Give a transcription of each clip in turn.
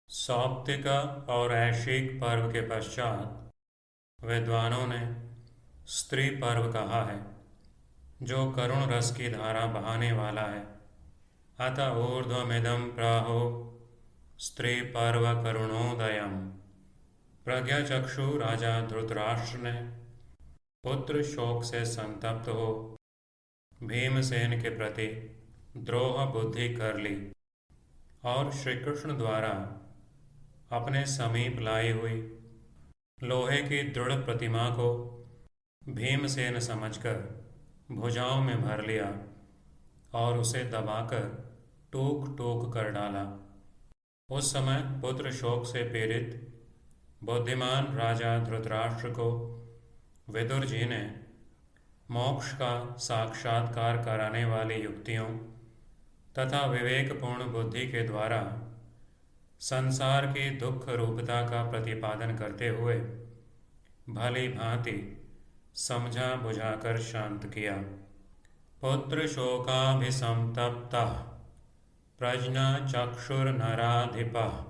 सौप्तिक और ऐशिक पर्व के पश्चात विद्वानों ने स्त्री पर्व कहा है, जो करुण रस की धारा बहाने वाला है। अतः ऊर्ध्वमिदं प्राहो स्त्री पर्व करुणोदयम्। प्रज्ञाचक्षु राजा धृतराष्ट्र ने पुत्र शोक से संतप्त हो भीमसेन के प्रति द्रोह बुद्धि कर ली और श्री कृष्ण द्वारा अपने समीप लाई हुई लोहे की दृढ़ प्रतिमा को भीमसेन समझकर भुजाओं में भर लिया और उसे दबाकर टूक टूक कर डाला। उस समय पुत्र शोक से पीड़ित बुद्धिमान राजा धृतराष्ट्र को विदुर जी ने मोक्ष का साक्षात्कार कराने वाली युक्तियों तथा विवेकपूर्ण बुद्धि के द्वारा संसार की दुख रूपता का प्रतिपादन करते हुए भली भांति समझा बुझाकर शांत किया। पुत्र शोकाभिसंतप्तः प्रज्ञा चक्षुर्नराधिपः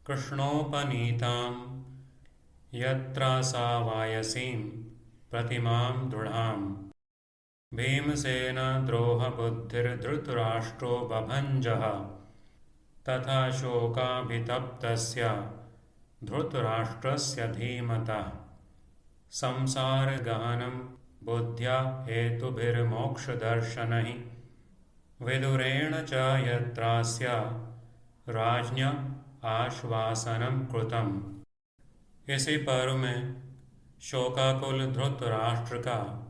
कृष्णोपनीतां यत्रासावायसीं प्रतिमां दृढ़ाम् भीमसेन द्रोह बुद्धिर्धृतराष्ट्रो बभञ्जः तथा शोकाभितप्तस्य धृतराष्ट्रस्य धीमतः संसार गहनं बुद्ध्या हेतुभिर्मोक्षदर्शनैः विदुरेण च यत्रास्य राज्ञ आश्वासनं कृतम्। इसी पर्व में शोकाकुल धृतराष्ट्र का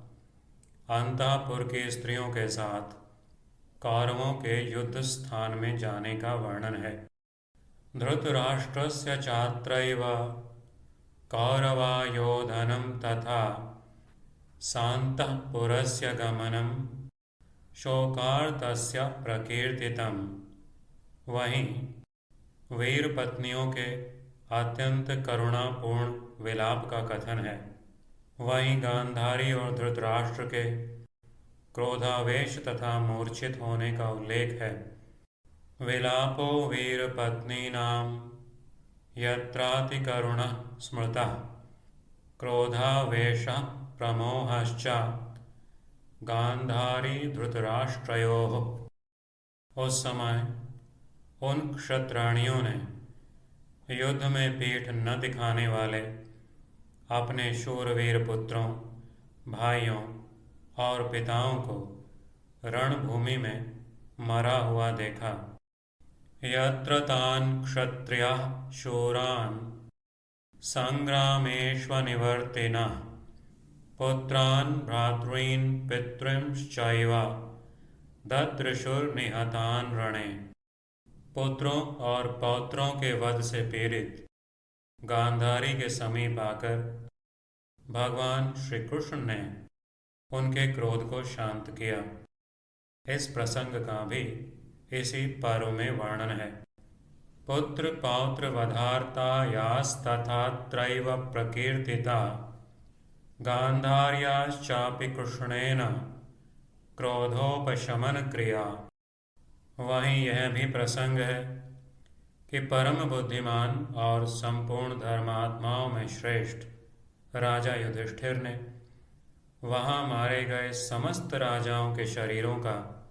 अंतःपुर की स्त्रियों के साथ कौरवों के युद्ध स्थान में जाने का वर्णन है। धृतराष्ट्रस्य चात्रैव कौरवायोधनं तथा सान्तःपुरस्य गमनं शोकार्तस्य प्रकीर्तितम्। वहीं वीर पत्नियों के अत्यंत करुणापूर्ण विलाप का कथन है। वहीं गांधारी और धृतराष्ट्र के क्रोधावेश तथा मूर्छित होने का उल्लेख है। विलापो वीर पत्नीनां यत्रातिकरुणः स्मृतः क्रोधावेशः प्रमोहश्च गांधारी धृतराष्ट्रयोः। उस समय उन क्षत्राणियों ने युद्ध में पीठ न दिखाने वाले अपने शूरवीर पुत्रों, भाइयों और पिताओं को रणभूमि में मरा हुआ देखा। यत्र तान् क्षत्रियाः शूरान् संग्रामेष्वनिवर्तिनः पुत्रान् भ्रातॄन् पितॄंश्चैव ददृशुर्निहतान् रणे। पुत्रों और पौत्रों के वध से पीड़ित गांधारी के समीप आकर भगवान श्री कृष्ण ने उनके क्रोध को शांत किया। इस प्रसंग का भी इसी पर्व में वर्णन है। पुत्र पौत्र वधार्ता यास्तथात्रैव प्रकीर्तिता गांधार्याश्चापि कृष्णेन क्रोधोपशमन क्रिया। वहीं यह भी प्रसंग है कि परम बुद्धिमान और संपूर्ण धर्मात्माओं में श्रेष्ठ राजा युधिष्ठिर ने वहाँ मारे गए समस्त राजाओं के शरीरों का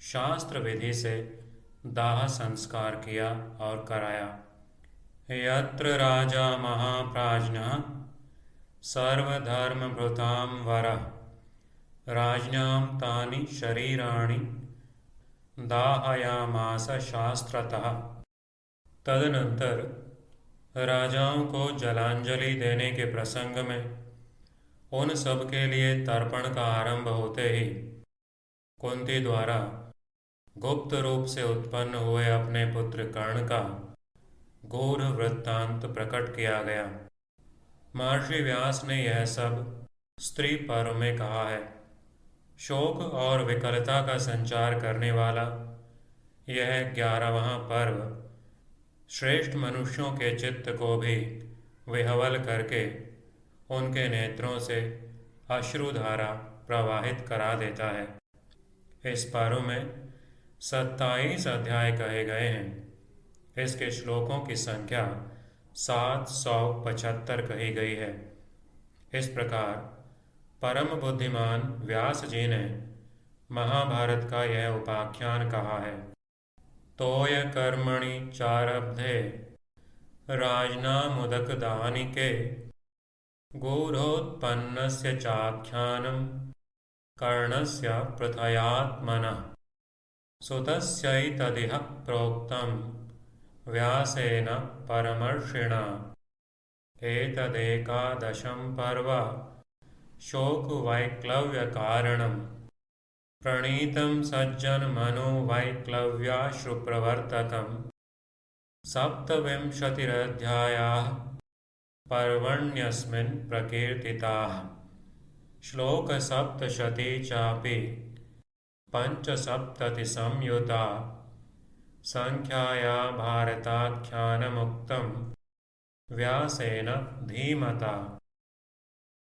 शास्त्र विधि से दाह संस्कार किया और कराया। यत्र राजा महाप्राज्ञः सर्वधर्मभृतां वरः राज्ञां तानि शरीराणि दाहयामास शास्त्रतः। तदनंतर राजाओं को जलांजलि देने के प्रसंग में उन सब के लिए तर्पण का आरंभ होते ही कुंती द्वारा गुप्त रूप से उत्पन्न हुए अपने पुत्र कर्ण का गूढ़ वृत्तांत प्रकट किया गया। महर्षि व्यास ने यह सब स्त्री पर्व में कहा है। शोक और विकलता का संचार करने वाला यह 11वां पर्व श्रेष्ठ मनुष्यों के चित्त को भी विह्वल करके उनके नेत्रों से अश्रुधारा प्रवाहित करा देता है। इस पर्व में 27 अध्याय कहे गए हैं। इसके श्लोकों की संख्या 775 कही गई है। इस प्रकार परम बुद्धिमान व्यास जी ने महाभारत का यह उपाख्यान कहा है। तोय कर्मणि चारब्धे राजनामुदकदानिके गूढ़ोत्पन्नस्य चाख्यानं कर्णस्य पृथयात्मनः सुतस्यैतदिह प्रोक्तं व्यासेन परमर्षिणा। एतदेकादशं पर्व शोकवैक्लव्यकारणं प्रणीतं सज्जनमनोवैक्लव्याश्रुप्रवर्तकं। सप्तविंशतिरध्यायाः पर्वण्यस्मिन् प्रकीर्तिताः। श्लोकसप्तशती चापि पञ्चसप्ततिसंयुता संख्याया भारताख्यानमुक्तं व्यासेन धीमता।